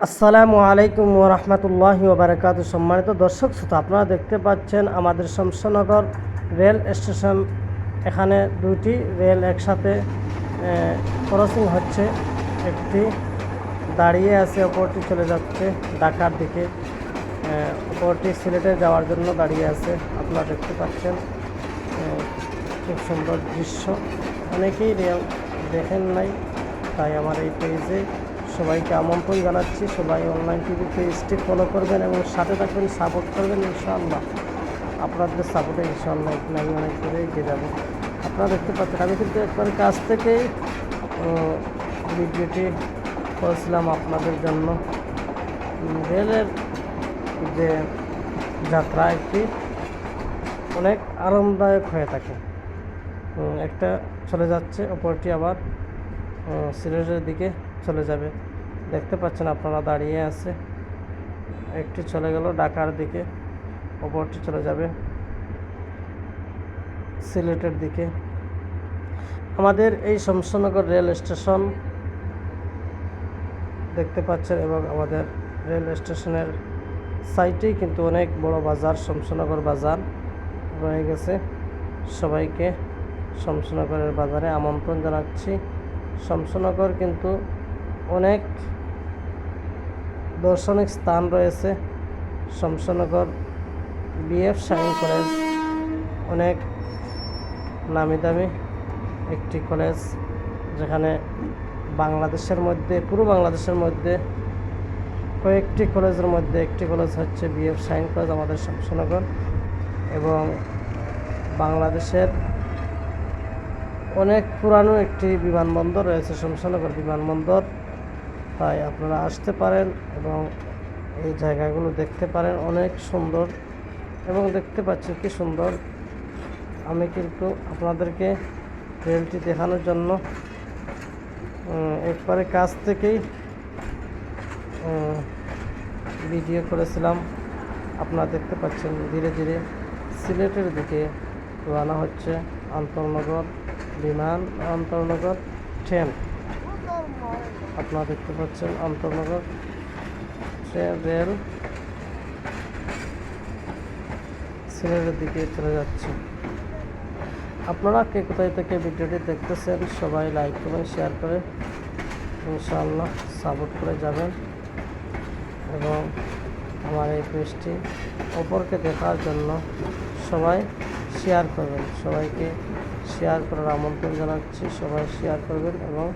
আসসালামু আলাইকুম ওয়া রাহমাতুল্লাহি ওয়া বারাকাতুহু। সম্মানিত দর্শক শ্রোতা, আপনারা দেখতে পাচ্ছেন আমাদের শমশনগর রেল স্টেশন। এখানে দুটি রেল একসাথে ক্রসিং হচ্ছে। একটি দাঁড়িয়ে আছে, অপরটি চলে যাচ্ছে ঢাকার দিকে। অপরটি সিলেটে যাওয়ার জন্য দাঁড়িয়ে আছে। আপনারা দেখতে পাচ্ছেন খুব সুন্দর দৃশ্য। অনেকেই রেল দেখেন নাই, তাই আমার এই পেজে সবাইকে আমন্ত্রণ জানাচ্ছি। সবাই অনলাইন টিভি পেজটি ফলো করবেন এবং সাথে থাকবেন, সাপোর্ট করবেন। ইনশাআল্লাহ আপনাদের সাপোর্টে ইনশাআল্লাহ আমি অনেক দূরে এগিয়ে যাবো। আপনারা দেখতে পাচ্ছেন আমি কিন্তু একবার কাছ থেকেই ভিডিওটি করেছিলাম আপনাদের জন্য। রেলের যে যাত্রা একটি অনেক আরামদায়ক হয়ে থাকে। একটা চলে যাচ্ছে, অপরটি আবার সিলেটের দিকে চলে যাবে। দেখতে পাচ্ছেন আপনারা দাঁড়িয়ে আছে। একটি চলে গেল ঢাকার দিকে, অপরটি চলে যাবে সিলেটের দিকে। আমাদের এই শমশনগর রেল স্টেশন দেখতে পাচ্ছেন, এবং আমাদের রেল স্টেশনের সাইটেই কিন্তু অনেক বড় বাজার, শমশনগর বাজার রয়ে গেছে। সবাইকে শমশনগরের বাজারে আমন্ত্রণ জানাচ্ছি। শমশনগর কিন্তু অনেক দর্শনিক স্থান রয়েছে। শমশনগর বিএফ শাহীন কলেজ অনেক নামি দামি একটি কলেজ, যেখানে বাংলাদেশের মধ্যে, পুরো বাংলাদেশের মধ্যে কয়েকটি কলেজের মধ্যে একটি কলেজ হচ্ছে বিএফ শাহীন কলেজ আমাদের শমশনগর। এবং বাংলাদেশের অনেক পুরানো একটি বিমানবন্দর রয়েছে শমশনগর বিমানবন্দর। তাই আপনারা আসতে পারেন এবং এই জায়গাগুলো দেখতে পারেন। অনেক সুন্দর, এবং দেখতে পাচ্ছেন কি সুন্দর। আমি কিন্তু আপনাদেরকে রেলটি দেখানোর জন্য একবারে কাছ থেকেই ভিডিও করেছিলাম। আপনারা দেখতে পাচ্ছেন ধীরে ধীরে সিলেটের দিকে রওনা হচ্ছে আন্তনগর বিমান, আন্তনগর ট্রেন। আপনারা দেখতে পাচ্ছেন আন্তনগর রেল সিলেটের দিকে চলে যাচ্ছে। আপনারা কে কোথায় থেকে ভিডিওটি দেখতেছেন সবাই লাইক করবেন, শেয়ার করে ইনশাআল্লাহ সাপোর্ট করে যাবেন, এবং আমার এই পেজটি অপরকে দেখার জন্য সবাই শেয়ার করবেন। সবাইকে শেয়ার করার আমন্ত্রণ জানাচ্ছি। সবাই শেয়ার করবেন এবং